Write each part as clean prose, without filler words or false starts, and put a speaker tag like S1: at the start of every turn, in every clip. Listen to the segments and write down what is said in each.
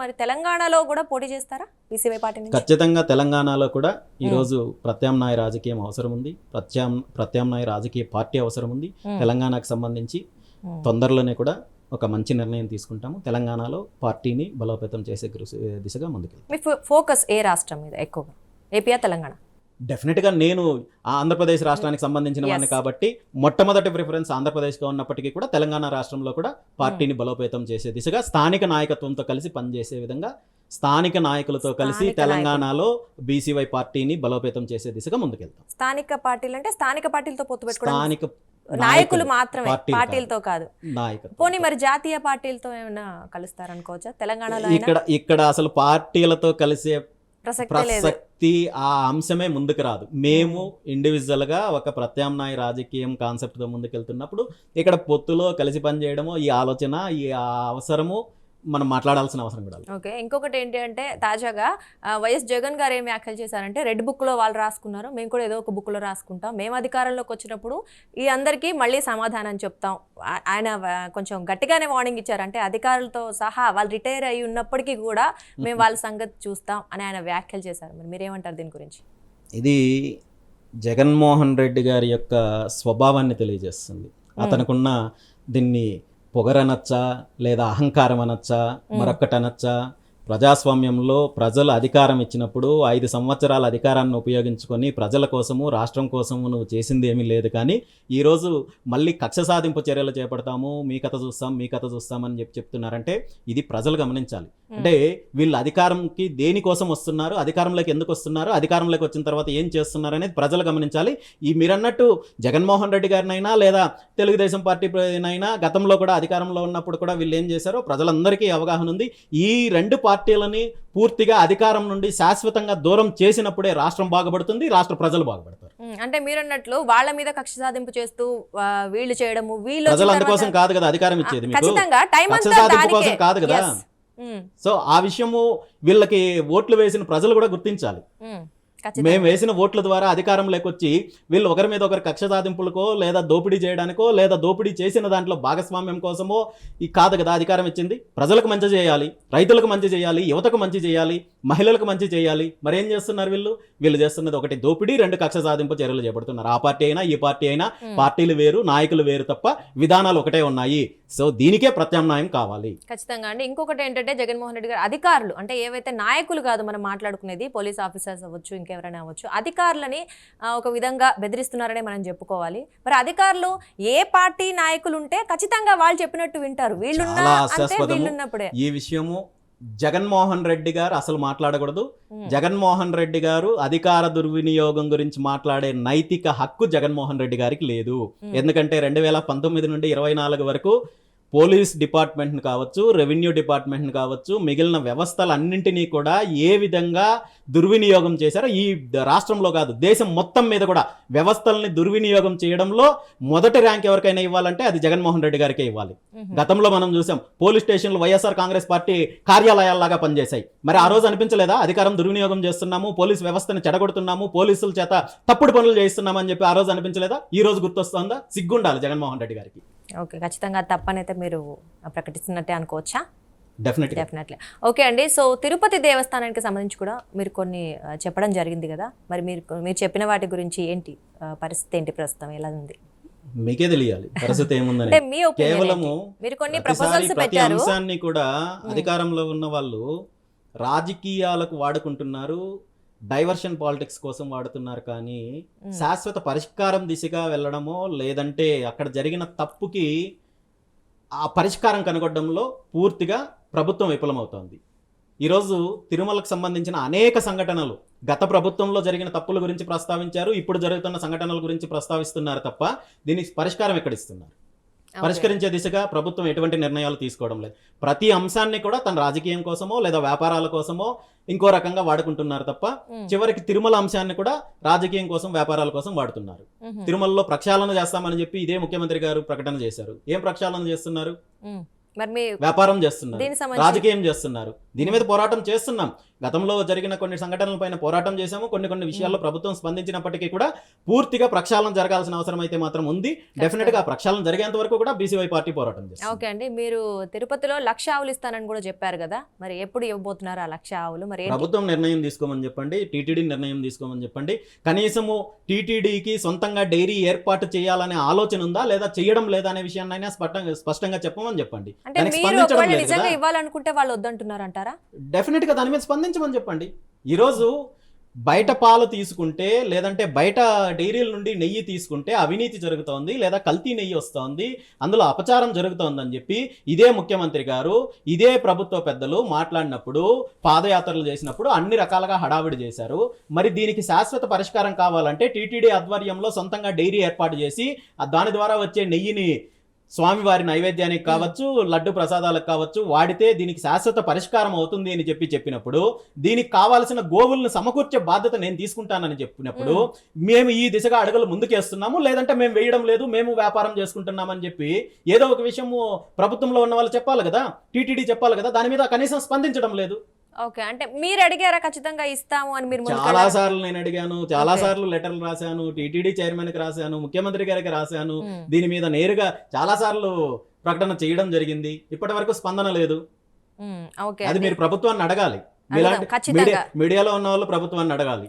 S1: మరి తెలంగాణలో కూడా పోటీ చేస్తారా బీసీవై పార్టీ నుంచి?
S2: ఖచ్చితంగా తెలంగాణలో కూడా ఈరోజు ప్రత్యామ్నాయ రాజకీయం అవసరం ఉంది, ప్రత్యామ్నాయ రాజకీయ పార్టీ అవసరం ఉంది. తెలంగాణకు సంబంధించి తొందరలోనే కూడా ఒక మంచి నిర్ణయం తీసుకుంటాము. తెలంగాణలో పార్టీని బలోపేతం చేసే దిశగా ముందుకెళ్తాం.
S1: మీ ఫోకస్ ఏ రాష్ట్రం మీద ఎక్కువగా, ఏపీయా తెలంగాణ?
S2: డెఫినెట్గా నేను ఆంధ్రప్రదేశ్ రాష్ట్రానికి సంబంధించిన వాడిని కాబట్టి మొట్టమొదటి ప్రిఫరెన్స్ ఆంధ్రప్రదేశ్గా ఉన్నప్పటికీ కూడా తెలంగాణ రాష్ట్రంలో కూడా పార్టీని బలోపేతం చేసే దిశగా స్థానిక నాయకత్వంతో కలిసి పనిచేసే విధంగా స్థానిక నాయకులతో కలిసి తెలంగాణలో బీసీవై పార్టీని బలోపేతం చేసే దిశగా ముందుకెళ్తాం.
S1: స్థానిక పార్టీలు అంటే స్థానిక పార్టీలతో పొత్తు పెట్టుకోవడం,
S2: స్థానిక
S1: నాయకులు మాత్రమే, పార్టీలతో కాదు.
S2: నాయకులు
S1: పోనీ మరి జాతీయ పార్టీలతో ఏమైనా కలుస్తారనుకోవచ్చా తెలంగాణలో?
S2: ఇక్కడ అసలు పార్టీలతో కలిసే
S1: ప్రసక్తి
S2: ఆ అంశమే ముందుకు రాదు. మేము ఇండివిజువల్ గా ఒక ప్రత్యామ్నాయ రాజకీయం కాన్సెప్ట్ తో ముందుకెళ్తున్నప్పుడు ఇక్కడ పొత్తులో కలిసి పనిచేయడము, ఈ ఆలోచన, ఈ అవసరము మనం మాట్లాడాల్సిన అవసరం కూడా.
S1: ఓకే, ఇంకొకటి ఏంటి అంటే తాజాగా వైఎస్ జగన్ గారు ఏం వ్యాఖ్యలు చేశారంటే, రెడ్ బుక్ లో వాళ్ళు రాసుకున్నారు, మేము కూడా ఏదో ఒక బుక్ లో రాసుకుంటాం, మేము అధికారంలోకి వచ్చినప్పుడు ఈ అందరికీ మళ్ళీ సమాధానం చెప్తాం. ఆయన కొంచెం గట్టిగానే వార్నింగ్ ఇచ్చారు. అంటే అధికారులతో సహా వాళ్ళు రిటైర్ అయి ఉన్నప్పటికీ కూడా మేము వాళ్ళ సంగతి చూస్తాం అని ఆయన వ్యాఖ్యలు చేశారు. మరి మీరేమంటారు దీని గురించి?
S2: ఇది జగన్మోహన్ రెడ్డి గారి యొక్క స్వభావాన్ని తెలియజేస్తుంది. అతనుకున్న దీన్ని పొగరనచ్చా లేదా అహంకారం అనొచ్చా, మరొక్కటి అనొచ్చా, ప్రజాస్వామ్యంలో ప్రజలు అధికారం ఇచ్చినప్పుడు 5 సంవత్సరాల అధికారాన్ని ఉపయోగించుకొని ప్రజల కోసము, రాష్ట్రం కోసము నువ్వు చేసింది ఏమీ లేదు. కానీ ఈరోజు మళ్ళీ కక్ష సాధింపు చర్యలు చేపడతాము, మీ కథ చూస్తామని చెప్తున్నారంటే ఇది ప్రజలు గమనించాలి. అంటే వీళ్ళు అధికారంకి దేనికోసం వస్తున్నారు, అధికారంలోకి ఎందుకు వస్తున్నారు, అధికారంలోకి వచ్చిన తర్వాత ఏం చేస్తున్నారు అనేది ప్రజలు గమనించాలి. ఈ మీరన్నట్టు జగన్మోహన్ రెడ్డి గారినైనా లేదా తెలుగుదేశం పార్టీనైనా గతంలో కూడా అధికారంలో ఉన్నప్పుడు కూడా వీళ్ళు ఏం చేశారో ప్రజలందరికీ అవగాహన ఉంది. ఈ 2 పార్టీలని పూర్తిగా అధికారం నుండి శాశ్వతంగా దూరం చేసినప్పుడే రాష్ట్రం బాగుపడుతుంది, రాష్ట్ర ప్రజలు బాగుపడతారు.
S1: అంటే మీరన్నట్లు వాళ్ళ మీద కక్ష సాధింపు చేస్తూ వీళ్ళు చేయడము, వీళ్ళు
S2: ప్రజలు అందుకోసం కాదు కదా అధికారం ఇచ్చేది, మీకు కక్ష సాధింపు కోసం కాదు కదా. సో ఆ విషయము వీళ్ళకి ఓట్లు వేసిన ప్రజలు కూడా గుర్తించాలి. మేము వేసిన ఓట్ల ద్వారా అధికారంలోకి వచ్చి వీళ్ళు ఒకరి మీద ఒకరి కక్ష సాధింపులకో లేదా దోపిడీ చేయడానికో లేదా దోపిడీ చేసిన దాంట్లో భాగస్వామ్యం కోసమో ఈ కాదు కదా అధికారం ఇచ్చింది. ప్రజలకు మంచి చేయాలి, రైతులకు మంచి చేయాలి, యువతకు మంచి చేయాలి, మహిళలకు మంచి చేయాలి. మరేం చేస్తున్నారు వీళ్ళు చేస్తున్నది ఒకటి దోపిడీ, 2 కక్ష సాధింపు చర్యలు చేపడుతున్నారు. ఆ పార్టీ అయినా ఈ పార్టీ అయినా పార్టీలు వేరు, నాయకులు వేరు తప్ప విధానాలు ఒకటే ఉన్నాయి. సో దీనికే ప్రత్యామ్నాయం కావాలి
S1: ఖచ్చితంగా అండి. ఇంకొకటి ఏంటంటే జగన్మోహన్ రెడ్డి గారు అధికారులు అంటే ఏవైతే నాయకులు కాదు మనం మాట్లాడుకునేది, పోలీస్ ఆఫీసర్స్ అవ్వచ్చు, ఇంకెవరైనా అవ్వచ్చు, అధికారులని ఒక విధంగా బెదిరిస్తున్నారనే మనం చెప్పుకోవాలి. మరి అధికారులు ఏ పార్టీ నాయకులు ఉంటే ఖచ్చితంగా వాళ్ళు చెప్పినట్టు వింటారు. వీళ్ళున్నప్పుడే
S2: ఈ విషయము జగన్మోహన్ రెడ్డి గారు అసలు మాట్లాడకూడదు. జగన్మోహన్ రెడ్డి గారు అధికార దుర్వినియోగం గురించి మాట్లాడే నైతిక హక్కు జగన్మోహన్ రెడ్డి గారికి లేదు. ఎందుకంటే 2019 నుండి 24 వరకు పోలీస్ డిపార్ట్మెంట్ని కావచ్చు, రెవెన్యూ డిపార్ట్మెంట్ని కావచ్చు, మిగిలిన వ్యవస్థలన్నింటినీ కూడా ఏ విధంగా దుర్వినియోగం చేశారో ఈ రాష్ట్రంలో కాదు దేశం మొత్తం మీద కూడా వ్యవస్థల్ని దుర్వినియోగం చేయడంలో మొదటి ర్యాంక్ ఎవరికైనా ఇవ్వాలంటే అది జగన్మోహన్ రెడ్డి గారికే ఇవ్వాలి. గతంలో మనం చూసాం పోలీస్ స్టేషన్లు వైఎస్ఆర్ కాంగ్రెస్ పార్టీ కార్యాలయాల్లాగా పనిచేశాయి. మరి ఆ రోజు అనిపించలేదా అధికారం దుర్వినియోగం చేస్తున్నాము, పోలీస్ వ్యవస్థని చెడగొడుతున్నాము, పోలీసుల చేత తప్పుడు పనులు చేస్తున్నామని చెప్పి ఆ రోజు అనిపించలేదా? ఈ రోజు గుర్తొస్తుందా? సిగ్గుండాలి జగన్మోహన్ రెడ్డి గారికి.
S1: ఓకే, ఖచ్చితంగా తప్పనైతే మీరు ప్రకటిస్తున్నట్టే అనుకోవచ్చా?
S2: డెఫినెట్లీ.
S1: ఓకే అండి. సో తిరుపతి దేవస్థానానికి సంబంధించి కూడా మీరు కొన్ని చెప్పడం జరిగింది కదా, మరి మీరు చెప్పిన వాటి గురించి ఏంటి పరిస్థితి, ఏంటి ప్రస్తుతం ఎలా ఉంది?
S2: మీకే తెలియాలి పరిస్థితి ఏముందని. కేవలము
S1: మీరు కొన్ని ప్రపోజల్స్ పెట్టారు,
S2: అంశాన్ని కూడా అధికారంలో ఉన్న వాళ్ళు రాజకీయాలకు వాడుకుంటున్నారు, డైవర్షన్ పాలిటిక్స్ కోసం వాడుతున్నారు. కానీ శాశ్వత పరిష్కారం దిశగా వెళ్ళడమో లేదంటే అక్కడ జరిగిన తప్పుకి ఆ పరిష్కారం కనుగొనడంలో పూర్తిగా ప్రభుత్వం విఫలమవుతోంది. ఈరోజు తిరుమలకు సంబంధించిన అనేక సంఘటనలు గత ప్రభుత్వంలో జరిగిన తప్పుల గురించి ప్రస్తావించారు, ఇప్పుడు జరుగుతున్న సంఘటనల గురించి ప్రస్తావిస్తున్నారు తప్ప దీనికి పరిష్కారం ఎక్కడిస్తున్నారు? పరిష్కరించే దిశగా ప్రభుత్వం ఎటువంటి నిర్ణయాలు తీసుకోవడం లేదు. ప్రతి అంశాన్ని కూడా తన రాజకీయం కోసమో లేదా వ్యాపారాల కోసమో ఇంకో రకంగా వాడుకుంటున్నారు తప్ప చివరికి తిరుమల అంశాన్ని కూడా రాజకీయం కోసం, వ్యాపారాల కోసం వాడుతున్నారు. తిరుమలలో ప్రక్షాళన చేస్తామని చెప్పి ఇదే ముఖ్యమంత్రి గారు ప్రకటన చేశారు. ఏం ప్రక్షాళన చేస్తున్నారు?
S1: మరి మీ
S2: వ్యాపారం చేస్తున్నారు,
S1: దీనికి సంబంధించి
S2: రాజకీయం చేస్తున్నారు. దీని మీద పోరాటం చేస్తున్నాం. గతంలో జరిగిన కొన్ని సంఘటనల పైన పోరాటం చేశాము. కొన్ని విషయాల్లో ప్రభుత్వం స్పందించినప్పటికీ కూడా పూర్తిగా ప్రక్షాళన జరగాల్సిన అవసరం అయితే మాత్రం ఉంది. డెఫినెట్ గా ప్రక్షాళన జరిగేంత వరకు కూడా బీసీవై పార్టీ పోరాటం చేస్తుంది.
S1: ఓకే అండి, మీరు తిరుపతిలో 1,00,000 ఆవులు ఇస్తానని కూడా చెప్పారు కదా, మరి ఎప్పుడు ఇవ్వబోతున్నారు ఆ 1,00,000 ఆవులు? మరి
S2: ప్రభుత్వం నిర్ణయం తీసుకోమని చెప్పండి, టీటీడీ నిర్ణయం తీసుకోమని చెప్పండి. కనీసము టీటీడీకి సొంతంగా డైరీ ఏర్పాటు చేయాలనే ఆలోచన ఉందా లేదా చేయడం లేదా అనే విషయాన్ని స్పష్టంగా చెప్పమని చెప్పండి.
S1: అంటే
S2: దానికి
S1: మీరు
S2: స్పందించడం
S1: ఒకవేళ
S2: లేదు
S1: నిజంగా
S2: కదా.
S1: ఇవ్వాలనుకుంటే వాళ్ళు వద్దంటున్నారంటారా?
S2: డెఫినెట్ గా దాని మీద స్పందించమని చెప్పండి. ఈరోజు బయట పాలు తీసుకుంటే లేదంటే బయట డైరీల నుండి నెయ్యి తీసుకుంటే అవినీతి జరుగుతోంది లేదా కల్తీ నెయ్యి వస్తోంది, అందులో అపచారం జరుగుతోందని చెప్పి ఇదే ముఖ్యమంత్రి గారు ఇదే ప్రభుత్వ పెద్దలు మాట్లాడినప్పుడు, పాదయాత్రలు చేసినప్పుడు అన్ని రకాలుగా హడావిడి చేశారు. మరి దీనికి శాశ్వత పరిష్కారం కావాలంటే టీటీడీ ఆధ్వర్యంలో సొంతంగా డైరీ ఏర్పాటు చేసి దాని ద్వారా వచ్చే నెయ్యిని స్వామివారి నైవేద్యానికి కావచ్చు, లడ్డు ప్రసాదాలకు కావచ్చు వాడితే దీనికి శాశ్వత పరిష్కారం అవుతుంది అని చెప్పినప్పుడు, దీనికి కావాల్సిన గోవులను సమకూర్చే బాధ్యత నేను తీసుకుంటానని చెప్పినప్పుడు, మేము ఈ దిశగా అడుగులు ముందుకేస్తున్నాము, లేదంటే మేము వేయడం లేదు, మేము వ్యాపారం చేసుకుంటున్నామని చెప్పి ఏదో ఒక విషయము ప్రభుత్వంలో ఉన్న వాళ్ళు చెప్పాలి కదా, టీటీడీ చెప్పాలి కదా. దాని మీద కనీసం స్పందించడం లేదు.
S1: ఓకే, అంటే మీరు అడిగారా ఖచ్చితంగా ఇస్తాము అని? మీరు
S2: చాలా సార్లు నేను అడిగాను, చాలా సార్లు లెటర్లు రాశాను, టీటీడీ చైర్మన్ కి రాశాను, ముఖ్యమంత్రి గారికి రాశాను. దీని మీద నేరుగా చాలా సార్లు ప్రకటన చేయడం జరిగింది. ఇప్పటి వరకు స్పందన లేదు. అది మీరు ప్రభుత్వాన్ని అడగాలి. మీడియాలో ఉన్న వాళ్ళు ప్రభుత్వాన్ని అడగాలి.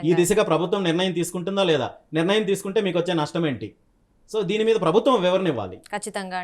S2: ఈ దిశగా ప్రభుత్వం నిర్ణయం తీసుకుంటుందా లేదా, నిర్ణయం తీసుకుంటే మీకు వచ్చే నష్టం ఏంటి? సో దీని మీద ప్రభుత్వం వివరణ ఇవ్వాలి ఖచ్చితంగా.